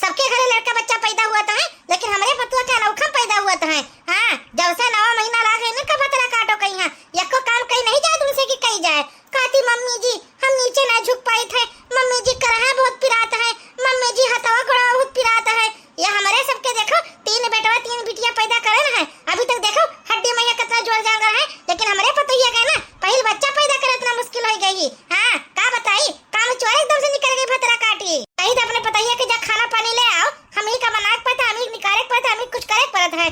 सबके घरे लड़का बच्चा पैदा हुआ तो है, लेकिन हमारे पतुआ के अनोखा पैदा हुआ तो है। हाँ, जब से 9वां महीना लाग है ना, कब तला काटो कहीं है, यको काम कहीं नहीं जाए तुमसे कि कहीं जाए। कहती मम्मी जी हम नीचे ना झुक पाए थे, मम्मी जी करहा बहुत पिरात है, मम्मी जी हथवा गोड़ा बहुत पिरात है। ये हमारे सबके देखो 3 बेटवा 3 बिटिया पैदा करे है, अभी तक देखो हड्डी मैया कितना जोर जांगर है, लेकिन हमारे पतोहिया का ना पहले बच्चा पैदा करे इतना मुश्किल हो गई। हाँ का बताई, काम चोर एकदम से निकल गई भतरा काटी। कहीं तो अपने पतोहिया के जा खाना पानी ले आओ, हम ही का बनाए पता, हम ही निकाले पता, हम ही कुछ करे पड़त है।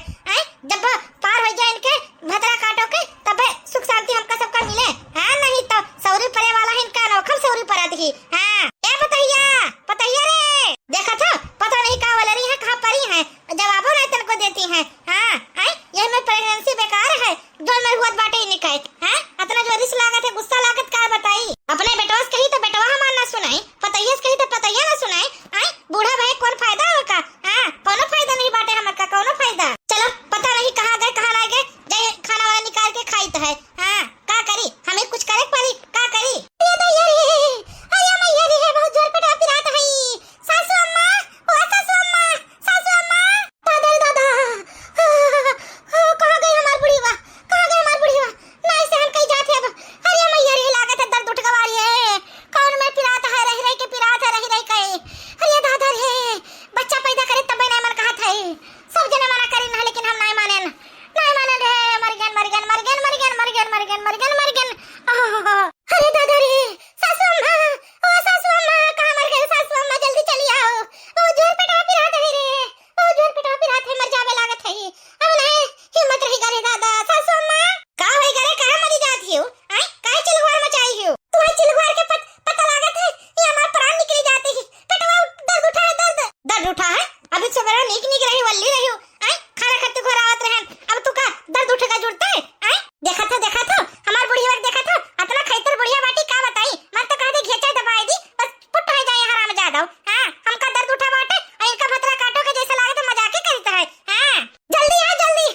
जब पार हो जाए इनके भतरा काटो के तब सुख शांति हमका सबका मिले। हाँ नहीं तो सौरी परे वाला है इनका अनोखा सौरी परा दी। हाँ ए पतोहिया पतोहिया रे, देखा था पता नहीं कहाँ वाला रही है, कहाँ परी है, जवाबो नहीं तनको देती है। हाँ यह में प्रेगनेंसी बेकार है, जो मैं हुआ बाटे ही निकाय। हाँ इतना जो रिस लागत है, गुस्सा लागत का बताई। अपने बेटवास कही तो बेटवा हमार ना सुनाई, पतोहिया कही तो पतोहिया ना सुनाई। बूढ़ा भाई कौन फायदा होगा? हाँ कोनो फायदा नहीं बाटे हमर का, कोनो फायदा। चलो पता नहीं कहाँ गए कहाँ ना गए, जाए खाना वाला निकाल के खाई तो है। हाँ का करी, हमें कुछ करे पड़ी का करी। ये दैया रे, आया मैया रे, बहुत जोर पे डापी रात है। सासू अम्मा, ओ सासू अम्मा, सासू अम्मा, दादा दादा, कहाँ गई हमार बुढ़ीवा, कहाँ गई हमार बुढ़ीवा? नहीं से हम कहीं जाते अब। अरे मैया रे, लागत है दर्द उठ गवारी है, कौन में पिरात है, रह रह के पिरात है, रह रह के। अरे दादा रे, बच्चा पैदा करे तब नहीं मन कहा था, सब जने मना करी ना, लेकिन हम नहीं माने, नहीं माने रे, मर गन मर गन मर गन मर गन मर गन मर गन मर गन मर गन। अरे दादा रे, सासू अम्मा, ओ सासू अम्मा, कहाँ मर गए सासू अम्मा, जल्दी चली आओ, ओ जोर पे टापी रात है रे, ओ जोर पे टापी रात है, मर जावे लागत है। अब नहीं हिम्मत रही करे दादा, सासू अम्मा का होई करे, कहाँ मरी जाती हो? काहे चिलवार मचाई हो? तुम्हारे चिलवार के पता लागत है, ये हमार प्राण निकल जाते हैं, पेटवा दर्द उठा है, दर्द उठा है। अभी सवेरा नीक रही वल्ली रही हो, खाना खाते घर आवत रहे, अब तू का दर्द उठेगा जुड़ता है? देखा था हमार बुढ़िया देखा था, इतना खैतर बुढ़िया बाटी का बताई, मत तो कहते घेचा दबाई दी, बस पुट हो जाए हराम जादा। हां हमका दर्द उठा बाटे, और इनका भतरा काटो के जैसा लागत मजाक ही करता है। हां जल्दी आ, जल्दी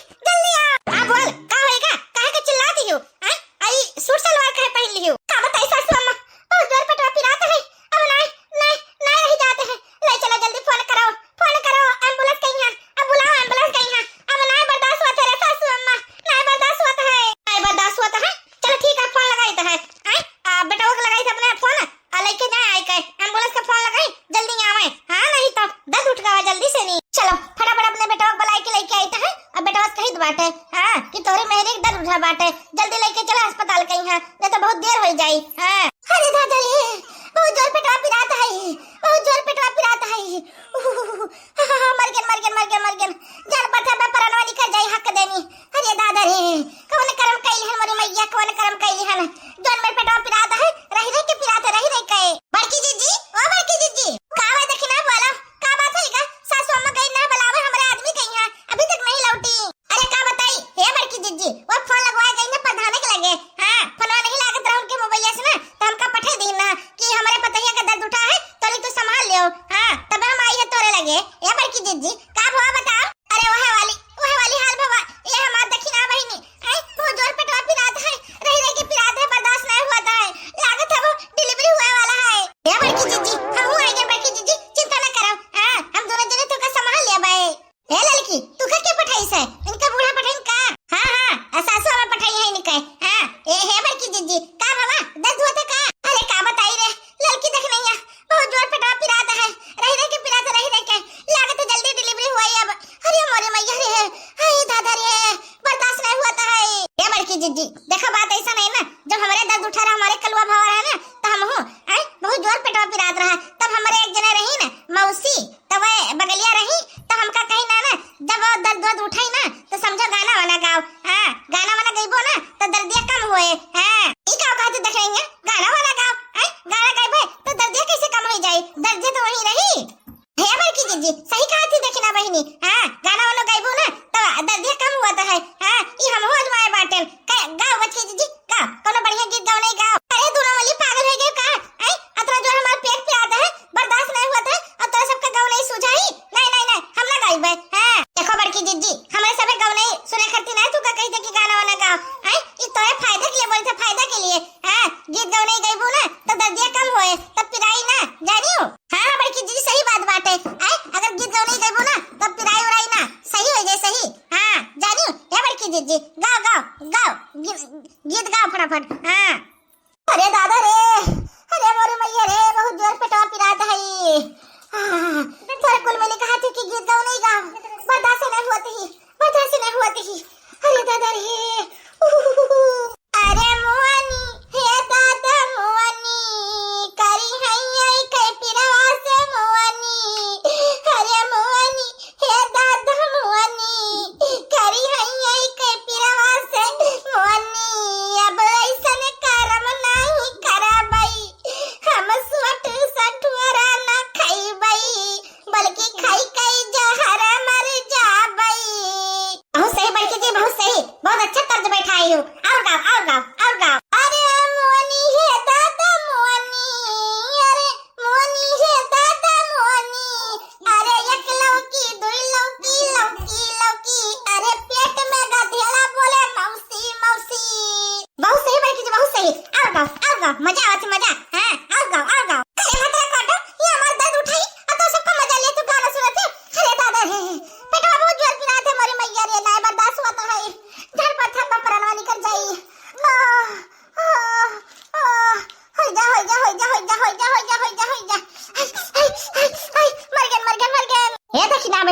आ बोल का होएगा, काहे के चिल्लाती हो? आई सूट सलवार काहे पहन ली हो? का बताई सासू अम्मा, बहुत जोर पे टापी रात है, अब नहीं रह जाते हैं, ले चलो जल्दी फोन करो, एम्बुलेंस कहीं है, अब बुलाओ एम्बुलेंस कहीं है, अब नहीं बर्दाश्त होता है सासू अम्मा, नहीं बर्दाश्त होता है, नहीं बर्दाश्त होता है। चलो ठीक है, फोन लगाई तो है, बेटा को लगाई थे अपने फोन, लेके जाए आई के एम्बुलेंस का फोन लगाई, जल्दी आवे। हाँ नहीं तो दर्द उठ गवा जल्दी से नहीं। चलो फटाफट अपने बेटा को बुलाई के लेके आई तो है, अब बेटा बस कही बाटे हाँ कि तोरे मेरे दर्द उठा बाटे, जल्दी लेके चला अस्पताल कहीं है, नहीं तो बहुत देर हो जाई। हाँ अरे दादा रे, बहुत जोर पे टापी रात है, बहुत जोर पे टापी रात है, मर गन जान पता बे परनवा निकल जाई हक देनी। अरे दादा रे, कौन करम कइली है मोरी मैया, कौन करम कइली है, जोन मेरे पेटवा पिरात है, रही के पिरात है, रही के। बड़की जीजी, ओ बड़की जीजी, का है देखी ना बोलो, का बात है का? सासू अम्मा गई ना बुलावे, हमारे आदमी कहीं है, अभी तक नहीं लौटी। अरे का बताई हे बड़की जीजी, वो फोन लगवाए गई ना प्रधाने के लगे। हां फोनवा नहीं लागत रहा उनके मोबाइल से ना, तो हमका पठा दी ना कि हमारे पतैया का दर्द उठा है, तो तू संभाल लियो। हां तब हम आई है तोरे लगे। ए बड़की जीजी का भवा बताओ? अरे वह वाली हाल भवा, ये हमार देखी ना बहिनी, वो जोर पे टापी रात है, रही के पिरात है, बर्दाश्त नहीं होता है, लागत है वो डिलीवरी हुआ वाला है। ए बड़की जीजी हम आई गए, बड़की जीजी चिंता ना करो, हां हम दोनों जने तो का संभाल लिया बे। ए लड़की तू का के पठाई से, इनका बूढ़ा पठाई का? हां सासू में पठाई है इनके। हां ए हे बड़की जीजी का भवा दर्द होता का? अरे का बताई रे लड़की देख नहीं है, बहुत जोर पे टापी रात है, रही के पिरात है, रही के लागत है जल्दी डिलीवरी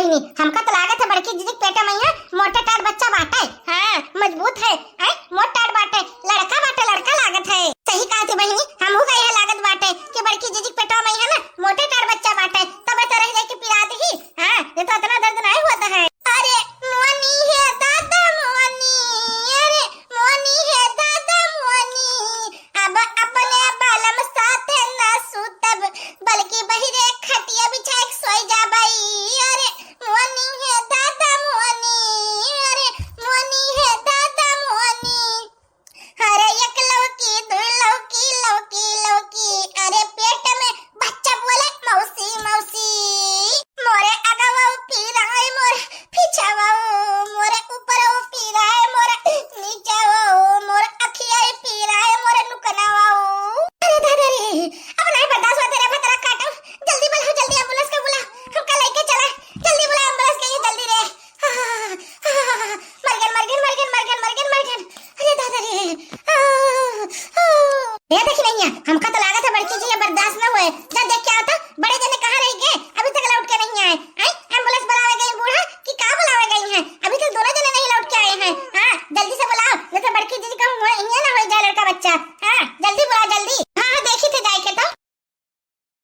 बहनी, हमका तो लागत है बड़की जीजी पेटा में है मोटा टाट बच्चा बाटे। हाँ मजबूत है, मोटा टाट बाटे, लड़का बाटे, लड़का लागत है। सही कहा थी बहनी, हमहू का यह लागत बाटे कि बड़की जीजी पेटा में है ना मोटे टाट बच्चा बाटे, तब तो रह जाए कि पिरात ही। हाँ ये तो इतना दर्द नहीं होता है। अरे मोनी है दादा मोनी, अरे मोनी है दादा मोनी, अब अपने बालम साथ न सुतब बल्कि बहिरे खटिया बिछा के सोई जा भाई। अरे मोनी है दादा मोनी, अरे मोनी है दादा मोनी, अरे एक लौकी दो लौकी लौकी लौकी, अरे पेट में बच्चा बोले मौसी मौसी, मोरे अगवा पीराए मोरे पीछावा, मोरे ऊपर पीराए मोरे नीचे मोरे अखिया पीराए मोरे नुकनावा। अरे दादा रे अब नहीं बर्दाश्त होता रे, भतरा काटो, जल्दी बुलाओ, जल्दी एम्बुलेंस को बुला, हमका लेके चला, जल्दी बुला एम्बुलेंस के, ये जल्दी रे। मर गन। अरे दादा रे ये देखी नहीं है, हमका तो लागत है बड़की जी बर्दाश्त न हुए। जा देख क्या होता, बड़े जने कहाँ रह गए, अभी तक लौट के नहीं आए। एम्बुलेंस बुलावे गई बूढ़ा कि का बुलावे गई हैं, अभी तक दोनों जने नहीं लौट के आए हैं। हाँ जल्दी से बुलाओ, नहीं तो बड़की जी का ये ना हो जाए लड़का बच्चा। हाँ जल्दी बुलाओ जल्दी। हाँ देखी थे जाए के तो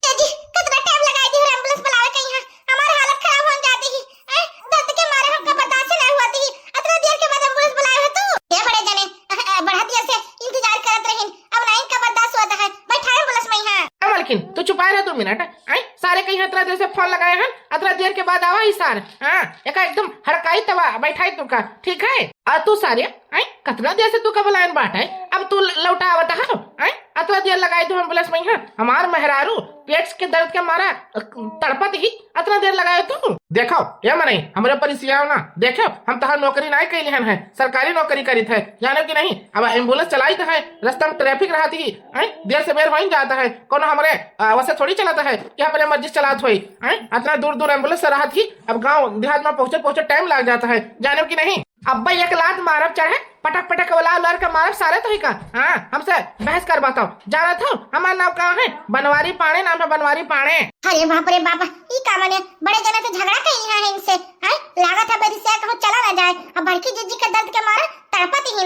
जी कितना टाइम लगाई थी एम्बुलेंस बुलावे गई हैं, हमारी हालत खराब हो जाती ही। दर्द के मारे हमका बर्दाश्त नहीं हुआ थी, इतना देर के बाद एम्बुलेंस बुलाए हो तू। ये बड़े जने बढ़ा दिया से इंतजार करत रहिन, अब नहीं का बर्दाश्त होता है, बैठा एम्बुलेंस में यहां। मालकिन तू छुपाए रह 2 मिनट। सारे कहीं इतना देर से फोन लगाए हैं, इतना देर के बाद आवा ही सार। हाँ एकदम हड़काई तवा बैठाई तू का, ठीक है। और तू सारे कितना देर से तू का बुलायन बाट है, अब तू लौटा आवता है। इतना देर लगाई तू एम्बुलेंस में यहाँ, हमार मेहरारू पेट के दर्द के मारा तड़पत ही इतना देर लगाए तू। देखो ये मनी हमारे परिसिया ना, देखो हम तहार नौकरी नहीं कैली है, सरकारी नौकरी करी थे जाने की नहीं। अब एम्बुलेंस चलाई तो है, रास्ता में ट्रैफिक रहती ही देर से बेर वहीं जाता है, कौन हमारे वैसे थोड़ी चलाता है कि अपने मर्जी चलात हुई। इतना दूर दूर एम्बुलेंस से रहा थी, अब गाँव देहात में पहुँचे टाइम लग जाता है जाने की नहीं। अब भाई एक लात मारब चाहे पटक पटक उलार का मारब सारे तो ही का। हाँ हमसे बहस कर बताओ, जाना था हमारा नाम कहाँ है, बनवारी पाणे नाम है, बनवारी पाणे। अरे बाप रे बाप, ई का माने बड़े जने से झगड़ा कई है इनसे। लागत है बरिसिया कहूं चला ना जाए, अब बड़की जीजी का दर्द के मारे तड़पत ही।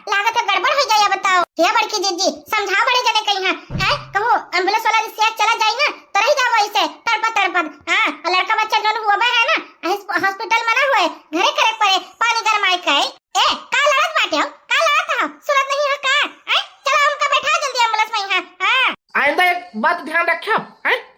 लागत है गड़बड़ हो जाए, बताओ ये बड़की जीजी समझा बड़े जने कई है कहूं एम्बुलेंस वाला रिसिया चला जाए ना तो रही जाओ ऐसे तड़पत। हाँ लड़का बच्चा जो हुआ है ना हॉस्पिटल में ना हुए, घरे करे पड़े पानी गरमाए के। का लड़त बाटे हो, का लड़त हो, सुनत नहीं है का। चलो हमका बैठा जल्दी एम्बुलेंस में यहाँ। आइंदा एक बात ध्यान रखो,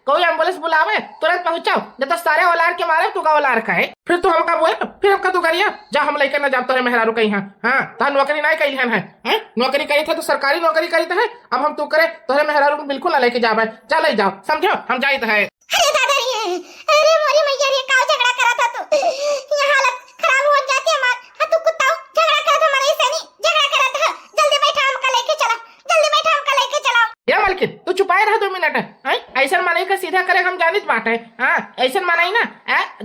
कोई एम्बुलेंस बुलावे तुरंत पहुंचाओ, नहीं तो सारे औलार के मारे तू का औलार का है, फिर तू हमका बोले फिर हमका तू करिया जा हम लेकर न जाब तोरे मेहरारू कहीं। हाँ तो नौकरी नहीं कही है, नौकरी करी थे तो सरकारी नौकरी करी है, अब हम तू करे तोरे मेहरारू को बिल्कुल न लेके जावे, जा ले जाओ समझो हम जाइत है। अरे दादा रे, अरे मोरी मैया रे का झगड़ा करा था तू, ये हालत खराब हो जाती है हमार। तू कुत्ता झगड़ा करा था हमारे से नहीं, झगड़ा करा था, जल्दी बैठा हमका लेके चला, जल्दी बैठा हमका लेके चलाओ। या मालकिन तू छुपाए रह 2 मिनट। ऐसा माने का सीधा करे हम जानित बात है। हाँ ऐसा माना ही ना,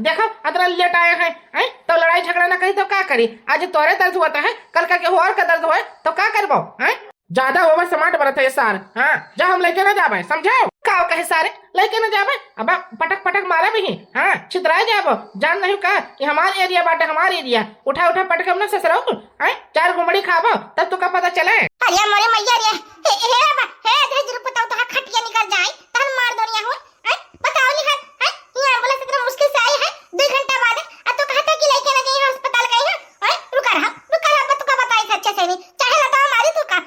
देखो इतना लेट आए हैं तो लड़ाई झगड़ा ना करी तो क्या करी, आज तोरे दर्द होता है कल का के और का दर्द हो तो क्या करबो। ज्यादा ओवर स्मार्ट बनत है सार। हाँ जा हम लेके ना जाबे, समझाओ का कहे सारे लेके ना जाबे, अब पटक पटक मारे भी। हाँ छितराए जाबो, जान नहीं का कि हमारे एरिया बाटे, हमारे एरिया उठा पटक हमने ससुरो 4 गुमड़ी खाबो तब तो का पता चले। अरे मोरे मैया रे, हे धीरे बताओ तो खटिया निकल जाए तहन मार दुनिया हो। बताओ निकल, ये एम्बुलेंस इतना मुश्किल से आई है 2 घंटा बाद, अब तो कहता कि लेके ना गई अस्पताल गई है। रुका रहा तू का बताई अच्छे से नहीं, चाहे लताओ मारी तू का।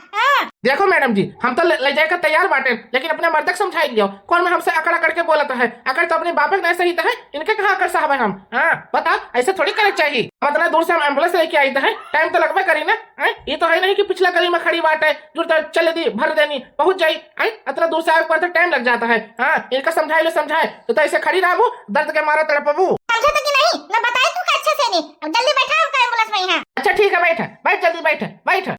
देखो मैडम जी हम तो ले जाए का तैयार बाटे, लेकिन अपने मर्दक समझाई दियो, कौन में हमसे अकड़ अकड़ के बोलता है, अगर तो अपने बाप नहीं सही है इनके कहाँ अकड़ साहब है हम। हाँ बता ऐसे थोड़ी करे चाहिए, इतना दूर से हम एम्बुलेंस लेके आई है, टाइम तो लगभग करी ना। ये तो है नहीं कि पिछला गली में खड़ी बात है जो चले दी भर देनी पहुंच जाई, इतना दूर से आगे पर टाइम लग जाता है। हाँ इनका समझाए तो ऐसे खड़ी रहू दर्द के मारा तड़पबू। समझा तो कि नहीं, मैं बताई तू का अच्छे से नहीं, अब जल्दी बैठा हमका एम्बुलेंस में यहाँ। अच्छा ठीक है बैठ जल्दी बैठ।